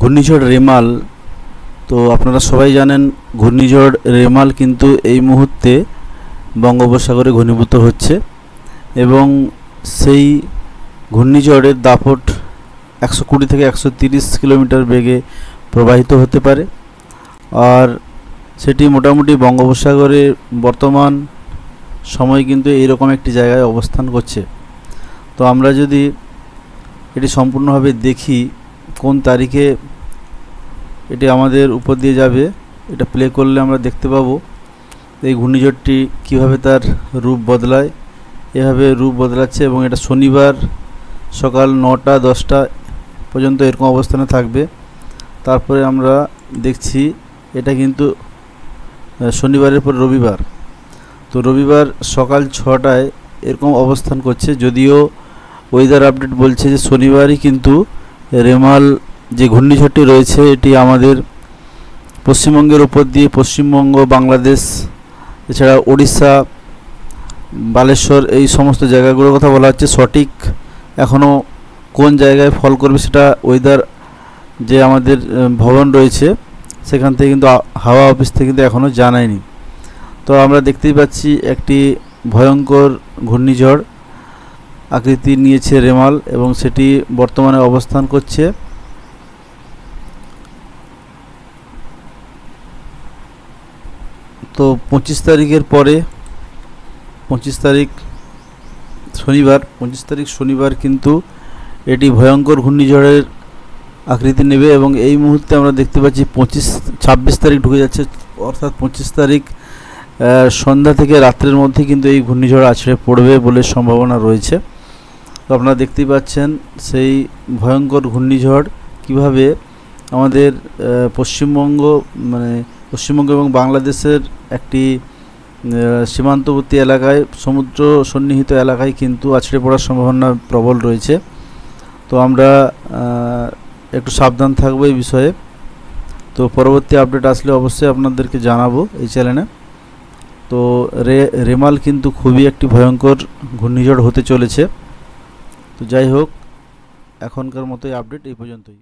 ঘূর্ণিঝড় রেমাল। তো আপনারা সবাই জানেন ঘূর্ণিঝড় রেমাল কিন্তু এই মুহূর্তে বঙ্গোপসাগরে ঘনীভূত হচ্ছে এবং সেই ঘূর্ণিঝড়ের দাপট 120 থেকে 130 কিলোমিটার বেগে প্রবাহিত হতে পারে। আর সেটি মোটামুটি বঙ্গোপসাগরে বর্তমান সময় কিন্তু এইরকম একটি জায়গায় অবস্থান করছে। তো আমরা যদি এটি সম্পূর্ণভাবে দেখি কোন তারিখে এটি আমাদের উপর দিয়ে যাবে, এটা প্লে করলে আমরা দেখতে পাবো এই ঘূর্ণিঝড়টি কীভাবে তার রূপ বদলায়। এভাবে রূপ বদলাচ্ছে এবং এটা শনিবার সকাল 9টা 10টা পর্যন্ত এরকম অবস্থানে থাকবে। তারপরে আমরা দেখছি এটা কিন্তু শনিবারের পর রবিবার, তো রবিবার সকাল 6টায় এরকম অবস্থান করছে। যদিও ওয়েদার আপডেট বলছে যে শনিবারই কিন্তু রেমাল যে ঘূর্ণিঝড়টি রয়েছে এটি আমাদের পশ্চিমবঙ্গের উপর দিয়ে পশ্চিমবঙ্গ, বাংলাদেশ, এছাড়া উড়িষ্যা, বালেশ্বর এই সমস্ত জায়গাগুলোর কথা বলা হচ্ছে। সঠিক এখনও কোন জায়গায় ফল করবে সেটা ওয়েদার যে আমাদের ভবন রয়েছে সেখান থেকে কিন্তু হাওয়া অফিস থেকে কিন্তু এখনও জানায়নি। তো আমরা দেখতেই পাচ্ছি একটি ভয়ঙ্কর ঘূর্ণিঝড় আকৃতি নিয়েছে রেমাল এবং সেটি বর্তমানে অবস্থান করছে তো 25 তারিখের পরে 25 তারিখ শনিবার 25 তারিখ শনিবার কিন্তু এটি ভয়ঙ্কর ঘূর্ণিঝড়ের আকৃতি নেবে এবং এই মুহূর্তে আমরা দেখতে পাচ্ছি 26 তারিখ ঢুকে যাচ্ছে, অর্থাৎ 25 তারিখ সন্ধ্যা থেকে রাত্রের মধ্যে কিন্তু এই ঘূর্ণিঝড় আছড়ে পড়বে বলে সম্ভাবনা রয়েছে। তো আপনারা দেখতেই পাচ্ছেন সেই ভয়ঙ্কর ঘূর্ণিঝড় কিভাবে আমাদের পশ্চিমবঙ্গ এবং বাংলাদেশের একটি সীমান্তবর্তী এলাকায়, সমুদ্র সন্নিহিত এলাকায় কিন্তু আছড়ে পড়ার সম্ভাবনা প্রবল রয়েছে। তো আমরা একটু সাবধান থাকবো এই বিষয়ে। তো পরবর্তী আপডেট আসলে অবশ্যই আপনাদেরকে জানাবো এই চ্যানেলে। তো রেমাল কিন্তু খুবই একটি ভয়ঙ্কর ঘূর্ণিঝড় হতে চলেছে। তো যাই হোক, এখনকার মতোই আপডেট এই পর্যন্তই।